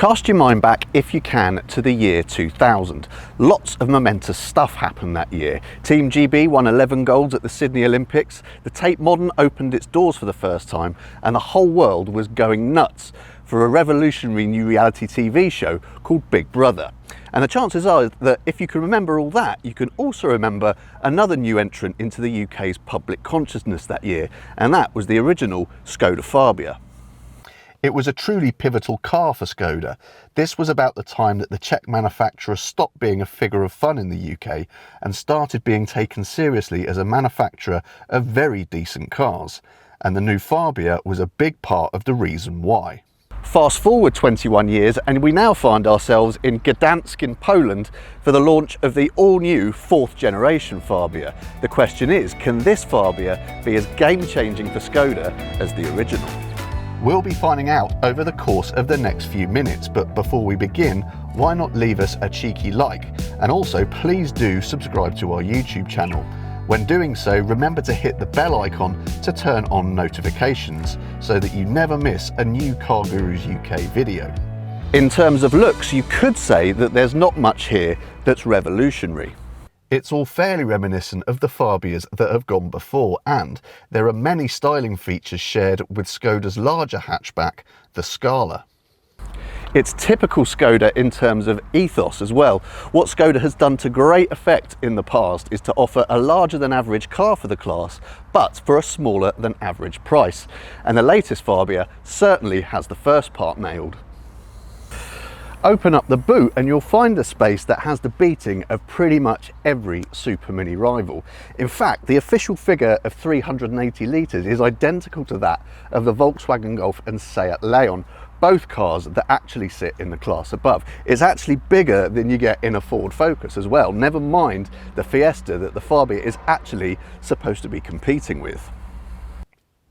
Cast your mind back, if you can, to the year 2000. Lots of momentous stuff happened that year. Team GB won 11 golds at the Sydney Olympics, the Tate Modern opened its doors for the first time, and the whole world was going nuts for a revolutionary new reality TV show called Big Brother. And the chances are that if you can remember all that, you can also remember another new entrant into the UK's public consciousness that year, and that was the original Skoda Fabia. It was a truly pivotal car for Skoda. This was about the time that the Czech manufacturer stopped being a figure of fun in the UK and started being taken seriously as a manufacturer of very decent cars. And the new Fabia was a big part of the reason why. Fast forward 21 years and we now find ourselves in Gdansk in Poland for the launch of the all-new 4th generation Fabia. The question is, can this Fabia be as game-changing for Skoda as the original? We'll be finding out over the course of the next few minutes, but before we begin, why not leave us a cheeky like? And also please do subscribe to our YouTube channel. When doing so, remember to hit the bell icon to turn on notifications so that you never miss a new CarGurus UK video. In terms of looks, you could say that there's not much here that's revolutionary. It's all fairly reminiscent of the Fabias that have gone before, and there are many styling features shared with Skoda's larger hatchback, the Scala. It's typical Skoda in terms of ethos as well. What Skoda has done to great effect in the past is to offer a larger than average car for the class, but for a smaller than average price. And the latest Fabia certainly has the first part nailed. Open up the boot and you'll find a space that has the beating of pretty much every super mini rival. In fact, the official figure of 380 litres is identical to that of the Volkswagen Golf and Seat Leon, both cars that actually sit in the class above. It's actually bigger than you get in a Ford Focus as well, never mind the Fiesta that the Fabia is actually supposed to be competing with.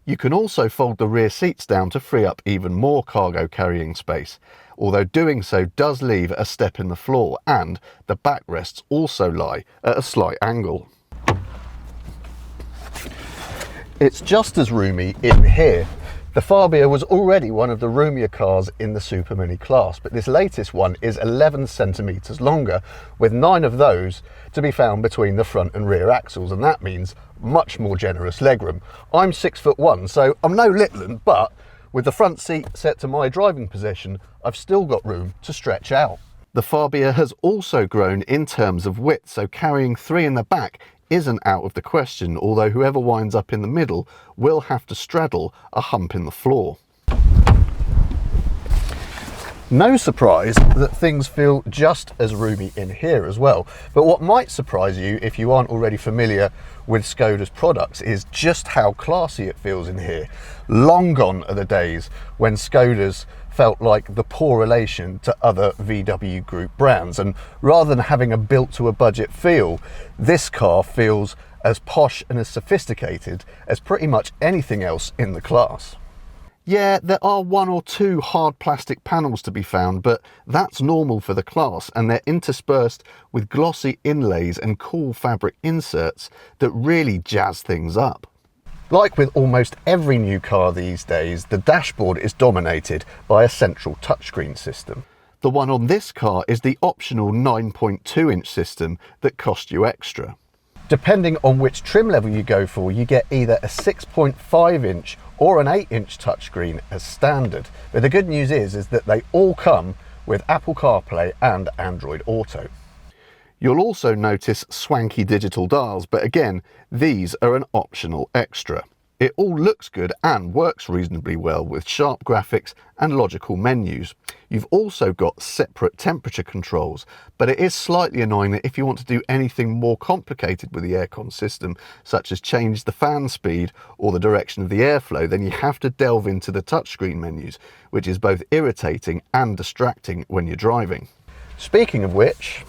You can also fold the rear seats down to free up even more cargo carrying space, although doing so does leave a step in the floor, and the backrests also lie at a slight angle. It's just as roomy in here. The Fabia was already one of the roomier cars in the super mini class, but this latest one is 11 centimetres longer, with 9 of those to be found between the front and rear axles, and that means much more generous legroom. I'm 6'1", so I'm no Litland, but with the front seat set to my driving position, I've still got room to stretch out. The Fabia has also grown in terms of width, so carrying 3 in the back isn't out of the question, although whoever winds up in the middle will have to straddle a hump in the floor. No surprise that things feel just as roomy in here as well, but what might surprise you if you aren't already familiar with Skoda's products is just how classy it feels in here. Long gone are the days when Skoda's felt like the poor relation to other VW Group brands, and rather than having a built to a budget feel, this car feels as posh and as sophisticated as pretty much anything else in the class. Yeah, there are 1 or 2 hard plastic panels to be found, but that's normal for the class, and they're interspersed with glossy inlays and cool fabric inserts that really jazz things up. Like with almost every new car these days, the dashboard is dominated by a central touchscreen system. The one on this car is the optional 9.2-inch system that cost you extra. Depending on which trim level you go for, you get either a 6.5-inch or an 8-inch touchscreen as standard. But the good news is that they all come with Apple CarPlay and Android Auto. You'll also notice swanky digital dials, but again, these are an optional extra. It all looks good and works reasonably well with sharp graphics and logical menus. You've also got separate temperature controls, but it is slightly annoying that if you want to do anything more complicated with the aircon system, such as change the fan speed or the direction of the airflow, then you have to delve into the touchscreen menus, which is both irritating and distracting when you're driving. Speaking of which,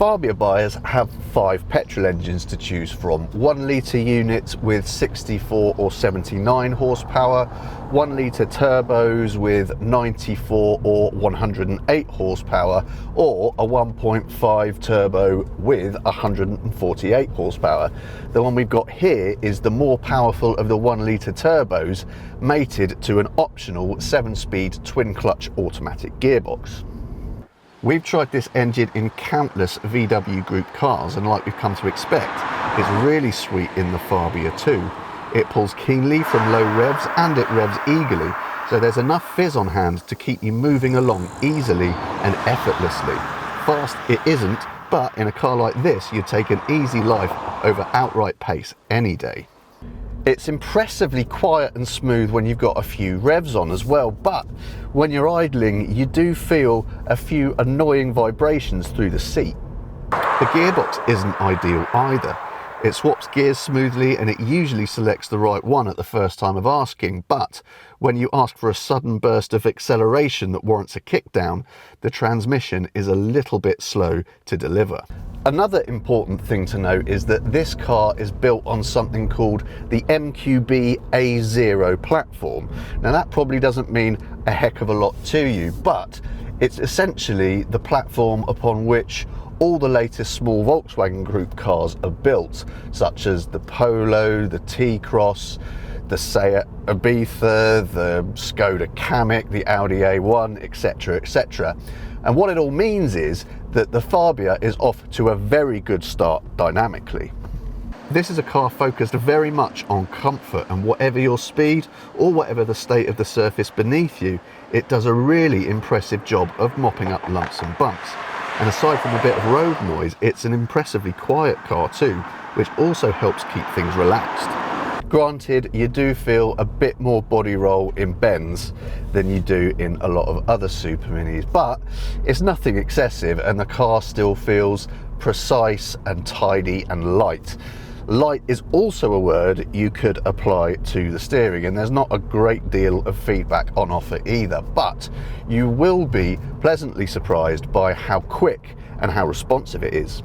Fabia buyers have 5 petrol engines to choose from: 1 litre units with 64 or 79 horsepower, 1 litre turbos with 94 or 108 horsepower, or a 1.5 turbo with 148 horsepower. The one we've got here is the more powerful of the 1 litre turbos, mated to an optional 7-speed twin clutch automatic gearbox. We've tried this engine in countless VW Group cars, and like we've come to expect, it's really sweet in the Fabia too. It pulls keenly from low revs and it revs eagerly, so there's enough fizz on hand to keep you moving along easily and effortlessly. Fast it isn't, but in a car like this, you'd take an easy life over outright pace any day. It's impressively quiet and smooth when you've got a few revs on as well, but when you're idling, you do feel a few annoying vibrations through the seat. The gearbox isn't ideal either. It swaps gears smoothly and it usually selects the right one at the first time of asking, but when you ask for a sudden burst of acceleration that warrants a kickdown, the transmission is a little bit slow to deliver. Another important thing to note is that this car is built on something called the MQB A0 platform. Now that probably doesn't mean a heck of a lot to you, but it's essentially the platform upon which all the latest small Volkswagen Group cars are built, such as the Polo, the T-Cross, the Seat Ibiza, the Skoda Kamiq, the Audi A1, etc, etc. And what it all means is that the Fabia is off to a very good start dynamically. This is a car focused very much on comfort, and whatever your speed or whatever the state of the surface beneath you, it does a really impressive job of mopping up lumps and bumps. And aside from a bit of road noise, it's an impressively quiet car too, which also helps keep things relaxed. Granted, you do feel a bit more body roll in bends than you do in a lot of other super minis, but it's nothing excessive and the car still feels precise and tidy and light. Light is also a word you could apply to the steering, and there's not a great deal of feedback on offer either, but you will be pleasantly surprised by how quick and how responsive it is.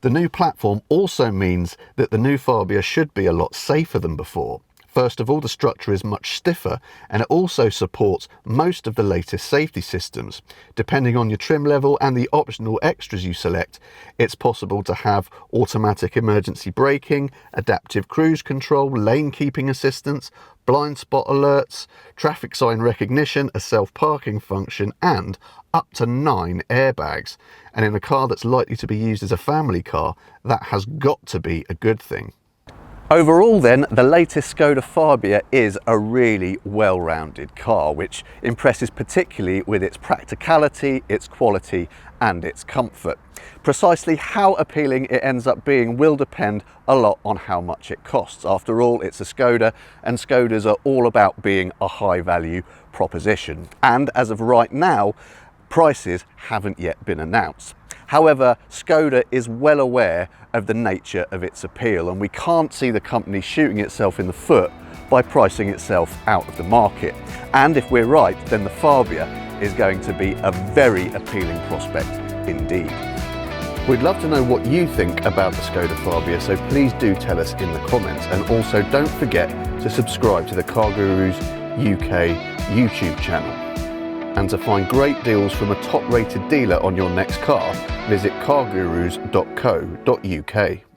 The new platform also means that the new Fabia should be a lot safer than before. First of all, the structure is much stiffer and it also supports most of the latest safety systems. Depending on your trim level and the optional extras you select, it's possible to have automatic emergency braking, adaptive cruise control, lane keeping assistance, blind spot alerts, traffic sign recognition, a self-parking function, and up to 9 airbags. And in a car that's likely to be used as a family car, that has got to be a good thing. Overall then, the latest Skoda Fabia is a really well-rounded car, which impresses particularly with its practicality, its quality and its comfort. Precisely how appealing it ends up being will depend a lot on how much it costs. After all, it's a Skoda, and Skodas are all about being a high-value proposition. And as of right now, prices haven't yet been announced. However, Skoda is well aware of the nature of its appeal, and we can't see the company shooting itself in the foot by pricing itself out of the market. And if we're right, then the Fabia is going to be a very appealing prospect indeed. We'd love to know what you think about the Skoda Fabia, so please do tell us in the comments, and also don't forget to subscribe to the CarGurus UK YouTube channel. And to find great deals from a top-rated dealer on your next car, visit cargurus.co.uk.